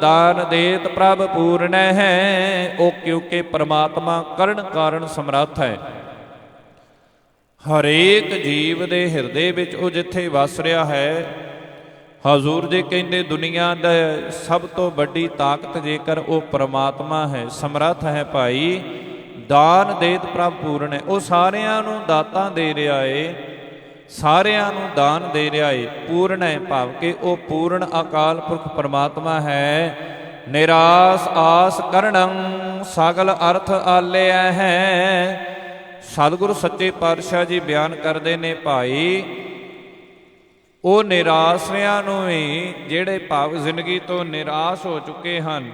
ਦਾਨ ਦੇਤ ਪ੍ਰਭ ਪੂਰਨ ਹੈ। ਉਹ ਕਿਉਂਕਿ ਪਰਮਾਤਮਾ ਕਰਨ ਕਾਰਨ ਸਮਰੱਥ ਹੈ। ਹਰੇਕ ਜੀਵ ਦੇ ਹਿਰਦੇ ਵਿੱਚ ਉਹ ਜਿੱਥੇ ਵਸ ਰਿਹਾ ਹੈ। ਹਜ਼ੂਰ ਜੀ ਕਹਿੰਦੇ ਦੁਨੀਆ ਦਾ ਸਭ ਤੋਂ ਵੱਡੀ ਤਾਕਤ ਜੇਕਰ ਉਹ ਪਰਮਾਤਮਾ ਹੈ, ਸਮਰੱਥ ਹੈ ਭਾਈ, ਦਾਨ ਦੇਤ ਪ੍ਰਭ ਪੂਰਨ ਹੈ। ਉਹ ਸਾਰਿਆਂ ਨੂੰ ਦਾਤਾਂ ਦੇ ਰਿਹਾ ਏ, ਸਾਰਿਆਂ ਨੂੰ ਦਾਨ ਦੇ ਰਿਹਾ ਏ। ਪੂਰਨ ਹੈ ਭਾਵ ਕਿ ਉਹ ਪੂਰਨ ਅਕਾਲ ਪੁਰਖ ਪਰਮਾਤਮਾ ਹੈ। ਨਿਰਾਸ ਆਸ ਕਰਣੰ ਸਗਲ ਅਰਥ ਆਲਿਆ ਹੈ। ਸਤਿਗੁਰੂ ਸੱਚੇ ਪਾਤਸ਼ਾਹ ਜੀ ਬਿਆਨ ਕਰਦੇ ਨੇ ਭਾਈ ਉਹ ਨਿਰਾਸ਼ਰਿਆਂ ਨੂੰ ਵੀ, ਜਿਹੜੇ ਭਾਵ ਜ਼ਿੰਦਗੀ ਤੋਂ ਨਿਰਾਸ਼ ਹੋ ਚੁੱਕੇ ਹਨ,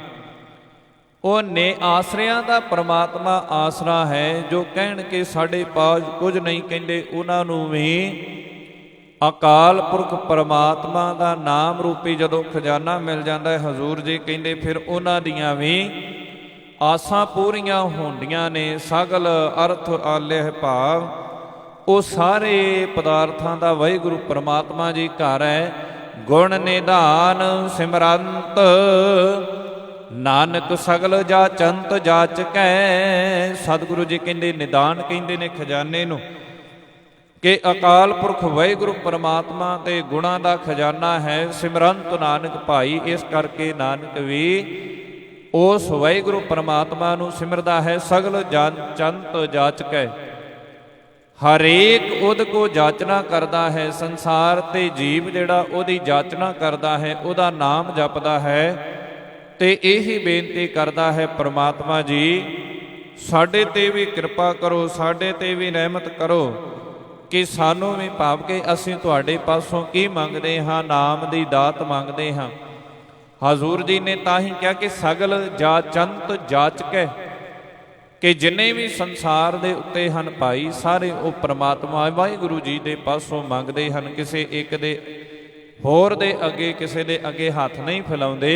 ਉਹ ਆਸਰਿਆਂ ਦਾ ਪਰਮਾਤਮਾ ਆਸਰਾ ਹੈ। ਜੋ ਕਹਿਣ ਕਿ ਸਾਡੇ ਪਾਸ ਕੁਝ ਨਹੀਂ, ਕਹਿੰਦੇ ਉਹਨਾਂ ਨੂੰ ਵੀ ਅਕਾਲ ਪੁਰਖ ਪਰਮਾਤਮਾ ਦਾ ਨਾਮ ਰੂਪੀ ਜਦੋਂ ਖਜ਼ਾਨਾ ਮਿਲ ਜਾਂਦਾ ਹੈ, ਹਜ਼ੂਰ ਜੀ ਕਹਿੰਦੇ ਫਿਰ ਉਹਨਾਂ ਦੀਆਂ ਵੀ ਆਸਾਂ ਪੂਰੀਆਂ ਹੁੰਦੀਆਂ ਨੇ, ਸਗਲ ਅਰਥ ਆਲਿਹ ਭਾਵ। ਉਹ ਸਾਰੇ ਪਦਾਰਥਾਂ ਦਾ ਵਾਹਿਗੁਰੂ ਪਰਮਾਤਮਾ ਜੀ ਘਰ ਹੈ। ਗੁਣ ਨਿਧਾਨ ਸਿਮਰੰਤ ਨਾਨਕ ਸਗਲ ਜਾਚੰਤ ਜਾਚਕੈ। ਸਤਿਗੁਰੂ ਜੀ ਕਹਿੰਦੇ, ਨਿਦਾਨ ਕਹਿੰਦੇ ਨੇ ਖਜ਼ਾਨੇ ਨੂੰ, ਕਿ ਅਕਾਲ ਪੁਰਖ ਵਾਹਿਗੁਰੂ ਪਰਮਾਤਮਾ ਤੇ ਗੁਣਾਂ ਦਾ ਖਜ਼ਾਨਾ ਹੈ। ਸਿਮਰੰਤ ਨਾਨਕ ਭਾਈ, ਇਸ ਕਰਕੇ ਨਾਨਕ ਵੀ ਉਸ ਵਾਹਿਗੁਰੂ ਪਰਮਾਤਮਾ ਨੂੰ ਸਿਮਰਦਾ ਹੈ। ਸਗਲ ਜਾਚੰਤ ਜਾਚਕੈ, ਹਰੇਕ ਉਹਦੇ ਕੋ ਜਾਚਨਾ ਕਰਦਾ ਹੈ। ਸੰਸਾਰ ਤੇ ਜੀਵ ਜਿਹੜਾ ਉਹਦੀ ਜਾਚਨਾ ਕਰਦਾ ਹੈ, ਉਹਦਾ ਨਾਮ ਜਪਦਾ ਹੈ, ਤੇ ਇਹੀ ਬੇਨਤੀ ਕਰਦਾ ਹੈ, ਪਰਮਾਤਮਾ ਜੀ ਸਾਡੇ ਤੇ ਵੀ ਕਿਰਪਾ ਕਰੋ, ਸਾਡੇ ਤੇ ਵੀ ਰਹਿਮਤ ਕਰੋ, ਕਿ ਸਾਨੂੰ ਵੀ ਭਾਵ ਕਿ ਅਸੀਂ ਤੁਹਾਡੇ ਪਾਸੋਂ ਕੀ ਮੰਗਦੇ ਹਾਂ, ਨਾਮ ਦੀ ਦਾਤ ਮੰਗਦੇ ਹਾਂ। ਹਜ਼ੂਰ ਜੀ ਨੇ ਤਾਂ ਹੀ ਕਿਹਾ ਕਿ ਸਗਲ ਜਾਚੰਤ ਜਾਚਕੈ, ਕਿ ਜਿੰਨੇ ਵੀ ਸੰਸਾਰ ਦੇ ਉੱਤੇ ਹਨ ਭਾਈ, ਸਾਰੇ ਉਹ ਪਰਮਾਤਮਾ ਵਾਹਿਗੁਰੂ ਜੀ ਦੇ ਪਾਸੋਂ ਮੰਗਦੇ ਹਨ। ਕਿਸੇ ਇੱਕ ਦੇ ਹੋਰ ਦੇ ਅੱਗੇ, ਕਿਸੇ ਦੇ ਅੱਗੇ ਹੱਥ ਨਹੀਂ ਫੈਲਾਉਂਦੇ,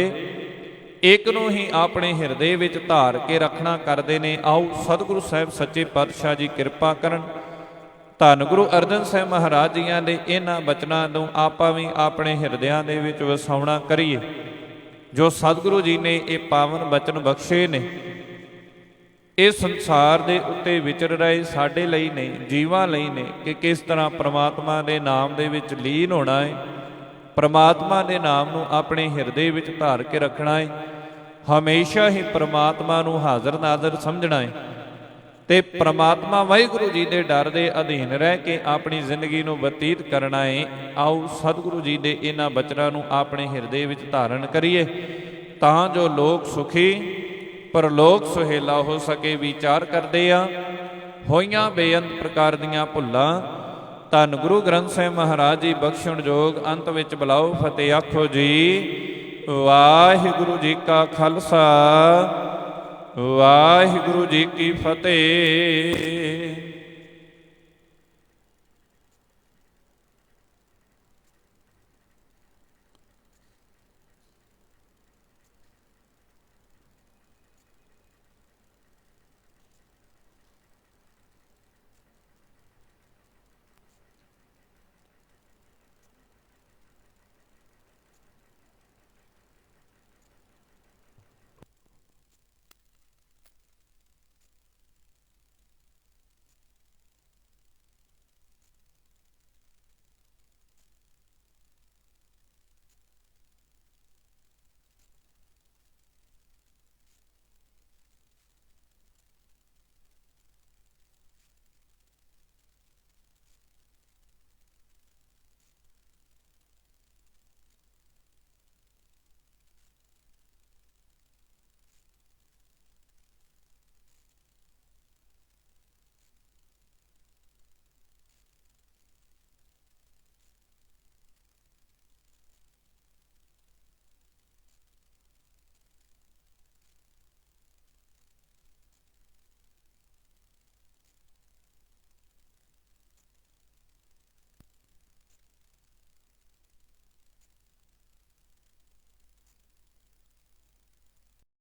ਇੱਕ ਨੂੰ ਹੀ ਆਪਣੇ ਹਿਰਦੇ ਵਿੱਚ ਧਾਰ ਕੇ ਰੱਖਣਾ ਕਰਦੇ ਨੇ। ਆਓ ਸਤਿਗੁਰੂ ਸਾਹਿਬ ਸੱਚੇ ਪਾਤਸ਼ਾਹ ਜੀ ਕਿਰਪਾ ਕਰਨ। ਧੰਨ ਗੁਰੂ ਅਰਜਨ ਸਾਹਿਬ ਮਹਾਰਾਜ ਜੀਆਂ ਦੇ ਇਹਨਾਂ ਬਚਨਾਂ ਨੂੰ ਆਪਾਂ ਵੀ ਆਪਣੇ ਹਿਰਦਿਆਂ ਦੇ ਵਿੱਚ ਵਸਾਉਣਾ ਕਰੀਏ। ਜੋ ਸਤਿਗੁਰੂ ਜੀ ਨੇ ਇਹ ਪਾਵਨ ਬਚਨ ਬਖਸ਼ੇ ਨੇ, ਇਹ ਸੰਸਾਰ ਦੇ ਉੱਤੇ ਵਿਚਰ ਰਹੇ ਸਾਡੇ ਲਈ ਨੇ, ਜੀਵਾਂ ਲਈ ਨੇ, ਕਿ ਕਿਸ ਤਰ੍ਹਾਂ ਪ੍ਰਮਾਤਮਾ ਦੇ ਨਾਮ ਦੇ ਵਿੱਚ ਲੀਨ ਹੋਣਾ ਹੈ, ਪ੍ਰਮਾਤਮਾ ਦੇ ਨਾਮ ਨੂੰ ਆਪਣੇ ਹਿਰਦੇ ਵਿੱਚ ਧਾਰ ਕੇ ਰੱਖਣਾ ਹੈ, ਹਮੇਸ਼ਾ ਹੀ ਪ੍ਰਮਾਤਮਾ ਨੂੰ ਹਾਜ਼ਰ ਨਾਜ਼ਰ ਸਮਝਣਾ ਹੈ, ਤੇ ਪ੍ਰਮਾਤਮਾ ਵਾਹਿਗੁਰੂ ਜੀ ਦੇ ਡਰ ਦੇ ਅਧੀਨ ਰਹਿ ਕੇ ਆਪਣੀ ਜ਼ਿੰਦਗੀ ਨੂੰ ਬਤੀਤ ਕਰਨਾ ਹੈ। ਆਓ ਸਤਿਗੁਰੂ ਜੀ ਦੇ ਇਹਨਾਂ ਬਚਨਾਂ ਨੂੰ ਆਪਣੇ ਹਿਰਦੇ ਵਿੱਚ ਧਾਰਨ ਕਰੀਏ, ਤਾਂ ਜੋ ਲੋਕ ਸੁਖੀ ਪਰਲੋਕ ਸੁਹੇਲਾ ਹੋ ਸਕੇ। ਵਿਚਾਰ ਕਰਦੇ ਆ ਹੋਈਆਂ ਬੇਅੰਤ ਪ੍ਰਕਾਰ ਦੀਆਂ ਭੁੱਲਾਂ ਧੰਨ ਗੁਰੂ ਗ੍ਰੰਥ ਸਾਹਿਬ ਮਹਾਰਾਜ ਜੀ ਬਖਸ਼ਣ ਜੋਗ। ਅੰਤ ਵਿੱਚ ਬੁਲਾਓ ਫਤਿਹ ਆਖੋ ਜੀ। ਵਾਹਿਗੁਰੂ ਜੀ ਕਾ ਖਾਲਸਾ, ਵਾਹਿਗੁਰੂ ਜੀ ਕੀ ਫਤਿਹ।